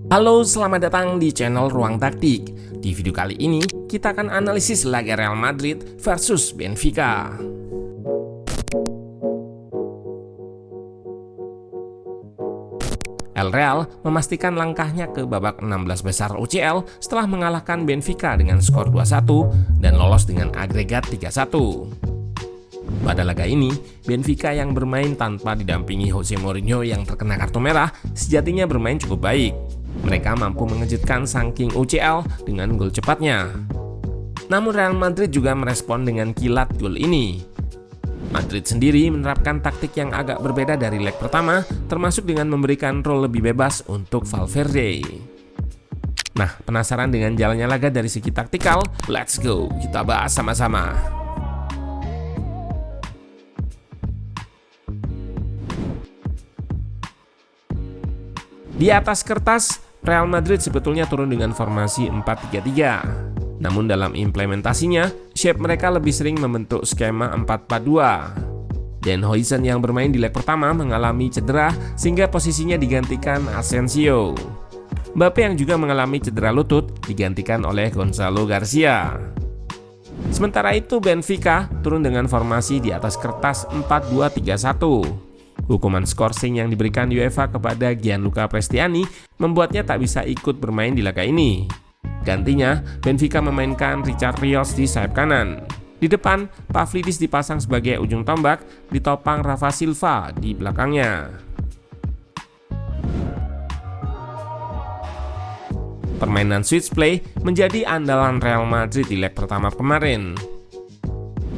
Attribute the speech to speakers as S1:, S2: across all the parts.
S1: Halo, selamat datang di channel Ruang Taktik. Di video kali ini, kita akan analisis laga Real Madrid versus Benfica. El Real memastikan langkahnya ke babak 16 besar UCL setelah mengalahkan Benfica dengan skor 2-1 dan lolos dengan agregat 3-1. Pada laga ini, Benfica yang bermain tanpa didampingi Jose Mourinho yang terkena kartu merah sejatinya bermain cukup baik. Mereka mampu mengejutkan sang King UCL dengan gol cepatnya. Namun Real Madrid juga merespon dengan kilat gol ini. Madrid sendiri menerapkan taktik yang agak berbeda dari leg pertama, termasuk dengan memberikan role lebih bebas untuk Valverde. Nah, penasaran dengan jalannya laga dari segi taktikal? Let's go, kita bahas sama-sama. Di atas kertas, Real Madrid sebetulnya turun dengan formasi 4-3-3. Namun dalam implementasinya, shape mereka lebih sering membentuk skema 4-4-2. Dan Huijsen yang bermain di leg pertama mengalami cedera sehingga posisinya digantikan Asensio. Mbappe yang juga mengalami cedera lutut digantikan oleh Gonzalo Garcia. Sementara itu Benfica turun dengan formasi di atas kertas 4-2-3-1. Hukuman skorsing yang diberikan UEFA kepada Gianluca Prestiani membuatnya tak bisa ikut bermain di laga ini. Gantinya, Benfica memainkan Richard Rios di sayap kanan. Di depan, Pavlidis dipasang sebagai ujung tombak, ditopang Rafa Silva di belakangnya. Permainan switch play menjadi andalan Real Madrid di leg pertama kemarin.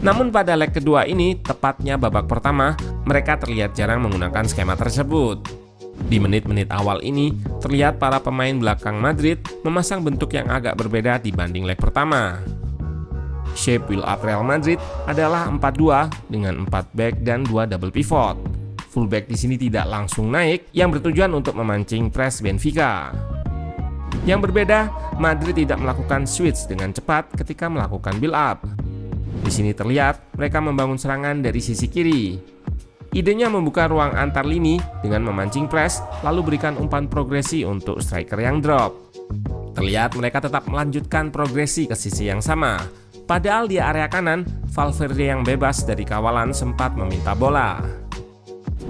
S1: Namun pada leg kedua ini, tepatnya babak pertama, mereka terlihat jarang menggunakan skema tersebut. Di menit-menit awal ini, terlihat para pemain belakang Madrid memasang bentuk yang agak berbeda dibanding leg pertama. Shape build up Real Madrid adalah 4-2 dengan 4 back dan 2 double pivot. Fullback di sini tidak langsung naik, yang bertujuan untuk memancing press Benfica. Yang berbeda, Madrid tidak melakukan switch dengan cepat ketika melakukan build up. Di sini terlihat mereka membangun serangan dari sisi kiri. Idenya membuka ruang antar lini dengan memancing press, lalu berikan umpan progresi untuk striker yang drop. Terlihat mereka tetap melanjutkan progresi ke sisi yang sama. Padahal di area kanan, Valverde yang bebas dari kawalan sempat meminta bola.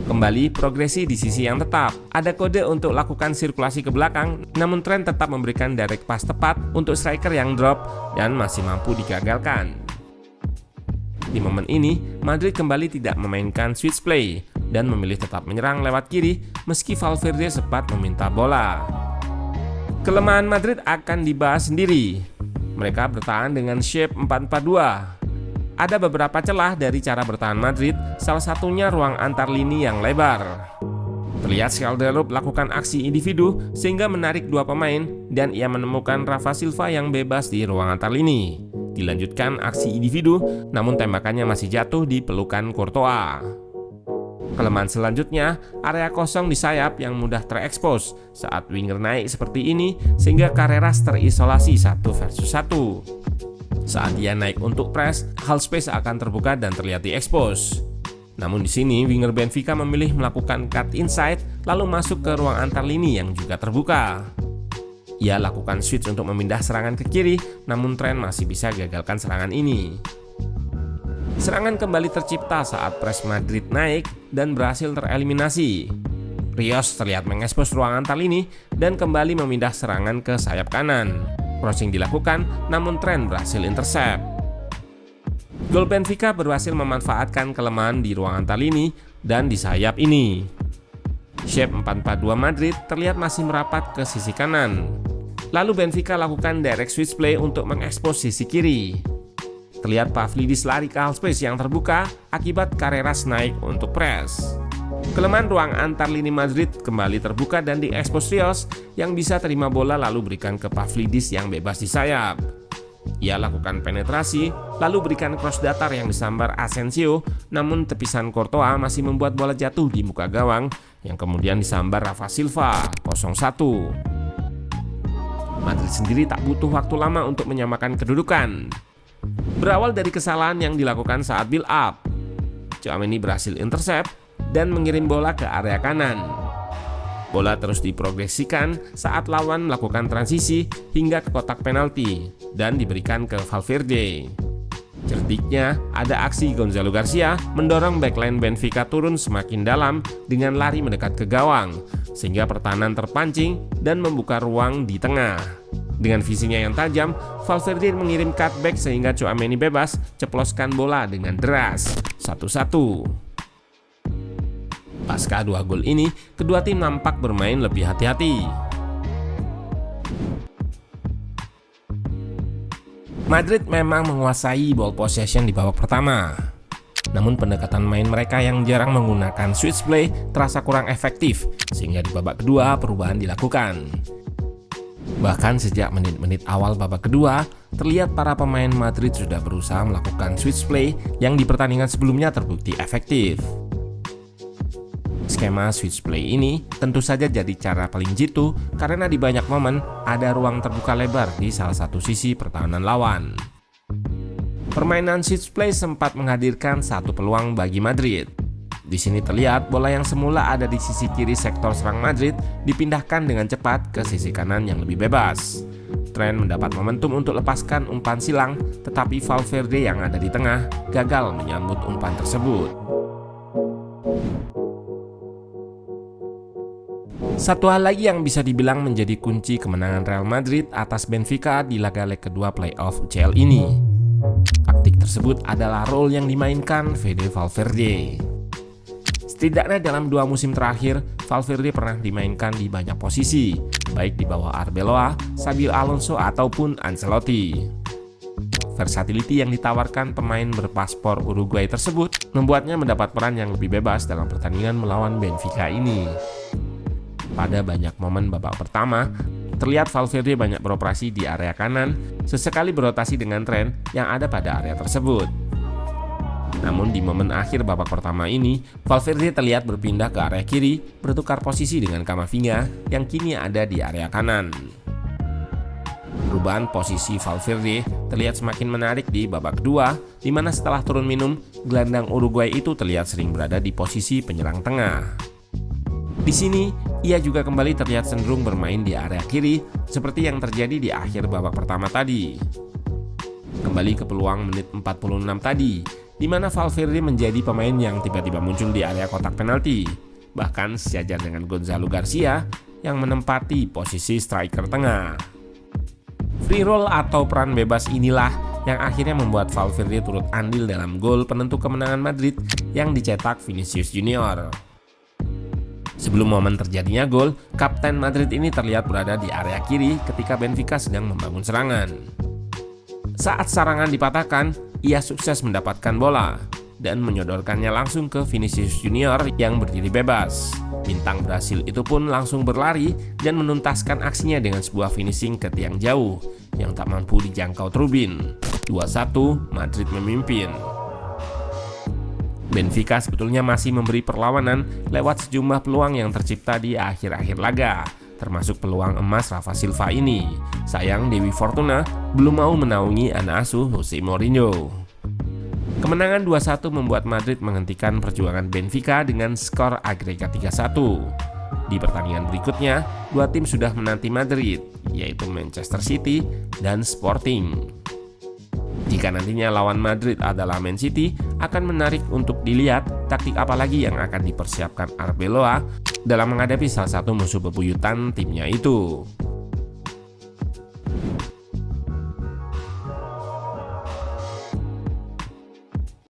S1: Kembali progresi di sisi yang tetap. Ada kode untuk lakukan sirkulasi ke belakang, namun Trent tetap memberikan direct pass tepat untuk striker yang drop dan masih mampu digagalkan. Di momen ini, Madrid kembali tidak memainkan switch play dan memilih tetap menyerang lewat kiri meski Valverde sempat meminta bola. Kelemahan Madrid akan dibahas sendiri. Mereka bertahan dengan shape 4-4-2. Ada beberapa celah dari cara bertahan Madrid, salah satunya ruang antar lini yang lebar. Terlihat Calderop melakukan aksi individu sehingga menarik dua pemain dan ia menemukan Rafa Silva yang bebas di ruang antar lini. Dilanjutkan aksi individu, namun tembakannya masih jatuh di pelukan Courtois. Kelemahan selanjutnya, area kosong di sayap yang mudah terekspos saat winger naik seperti ini sehingga Carreras terisolasi 1 versus 1. Saat dia naik untuk press, half space akan terbuka dan terlihat diekspos. Namun di sini winger Benfica memilih melakukan cut inside lalu masuk ke ruang antar lini yang juga terbuka. Ia lakukan switch untuk memindah serangan ke kiri, namun Trent masih bisa gagalkan serangan ini. Serangan kembali tercipta saat press Madrid naik dan berhasil tereliminasi. Rios terlihat mengekspos ruang antar lini dan kembali memindah serangan ke sayap kanan. Crossing dilakukan, namun Trent berhasil intercept. Gol Benfica berhasil memanfaatkan kelemahan di ruang antar lini dan di sayap ini. Shape 4-4-2 Madrid terlihat masih merapat ke sisi kanan. Lalu Benfica lakukan direct switch play untuk mengekspos sisi kiri. Terlihat Pavlidis lari ke half space yang terbuka akibat Carreras naik untuk press. Kelemahan ruang antar lini Madrid kembali terbuka dan diekspos Rios yang bisa terima bola lalu berikan ke Pavlidis yang bebas di sayap. Ia lakukan penetrasi, lalu berikan cross datar yang disambar Asensio, namun tepisan Courtois masih membuat bola jatuh di muka gawang yang kemudian disambar Rafa Silva 0-1. Madrid sendiri tak butuh waktu lama untuk menyamakan kedudukan. Berawal dari kesalahan yang dilakukan saat build up, Tchouaméni berhasil intercept dan mengirim bola ke area kanan. Bola terus diprogresikan saat lawan melakukan transisi hingga ke kotak penalti dan diberikan ke Valverde. Cerdiknya, ada aksi Gonzalo Garcia mendorong backline Benfica turun semakin dalam dengan lari mendekat ke gawang, sehingga pertahanan terpancing dan membuka ruang di tengah. Dengan visinya yang tajam, Valverde mengirim cutback sehingga Tchouaméni bebas ceploskan bola dengan deras, 1-1. Pasca 2 gol ini, kedua tim nampak bermain lebih hati-hati. Madrid memang menguasai ball possession di babak pertama. Namun pendekatan main mereka yang jarang menggunakan switch play terasa kurang efektif, sehingga di babak kedua perubahan dilakukan. Bahkan sejak menit-menit awal babak kedua, terlihat para pemain Madrid sudah berusaha melakukan switch play yang di pertandingan sebelumnya terbukti efektif. Skema switch play ini tentu saja jadi cara paling jitu karena di banyak momen ada ruang terbuka lebar di salah satu sisi pertahanan lawan. Permainan switch play sempat menghadirkan satu peluang bagi Madrid. Di sini terlihat bola yang semula ada di sisi kiri sektor serang Madrid dipindahkan dengan cepat ke sisi kanan yang lebih bebas. Trent mendapat momentum untuk lepaskan umpan silang, tetapi Valverde yang ada di tengah gagal menyambut umpan tersebut. Satu hal lagi yang bisa dibilang menjadi kunci kemenangan Real Madrid atas Benfica di laga leg kedua playoff UCL ini. Taktik tersebut adalah role yang dimainkan Fede Valverde. Setidaknya dalam 2 musim terakhir, Valverde pernah dimainkan di banyak posisi, baik di bawah Arbeloa, Xabi Alonso ataupun Ancelotti. Versatility yang ditawarkan pemain berpaspor Uruguay tersebut membuatnya mendapat peran yang lebih bebas dalam pertandingan melawan Benfica ini. Pada banyak momen babak pertama, terlihat Valverde banyak beroperasi di area kanan, sesekali berotasi dengan Trent yang ada pada area tersebut. Namun di momen akhir babak pertama ini, Valverde terlihat berpindah ke area kiri, bertukar posisi dengan Camavinga yang kini ada di area kanan. Perubahan posisi Valverde terlihat semakin menarik di babak kedua, di mana setelah turun minum, gelandang Uruguay itu terlihat sering berada di posisi penyerang tengah. Di sini, ia juga kembali terlihat cenderung bermain di area kiri, seperti yang terjadi di akhir babak pertama tadi. Kembali ke peluang menit 46 tadi, di mana Valverde menjadi pemain yang tiba-tiba muncul di area kotak penalti, bahkan sejajar dengan Gonzalo Garcia yang menempati posisi striker tengah. Free roll atau peran bebas inilah yang akhirnya membuat Valverde turut andil dalam gol penentu kemenangan Madrid yang dicetak Vinicius Junior. Sebelum momen terjadinya gol, Kapten Madrid ini terlihat berada di area kiri ketika Benfica sedang membangun serangan. Saat serangan dipatahkan, ia sukses mendapatkan bola dan menyodorkannya langsung ke Vinicius Junior yang berdiri bebas. Bintang Brasil itu pun langsung berlari dan menuntaskan aksinya dengan sebuah finishing ke tiang jauh yang tak mampu dijangkau trubin. 2-1, Madrid memimpin. Benfica sebetulnya masih memberi perlawanan lewat sejumlah peluang yang tercipta di akhir-akhir laga, termasuk peluang emas Rafa Silva ini. Sayang Dewi Fortuna belum mau menaungi anak asuh Jose Mourinho. Kemenangan 2-1 membuat Madrid menghentikan perjuangan Benfica dengan skor agregat 3-1. Di pertandingan berikutnya, dua tim sudah menanti Madrid, yaitu Manchester City dan Sporting. Jika nantinya lawan Madrid adalah Man City, akan menarik untuk dilihat taktik apa lagi yang akan dipersiapkan Arbeloa dalam menghadapi salah satu musuh bebuyutan timnya itu.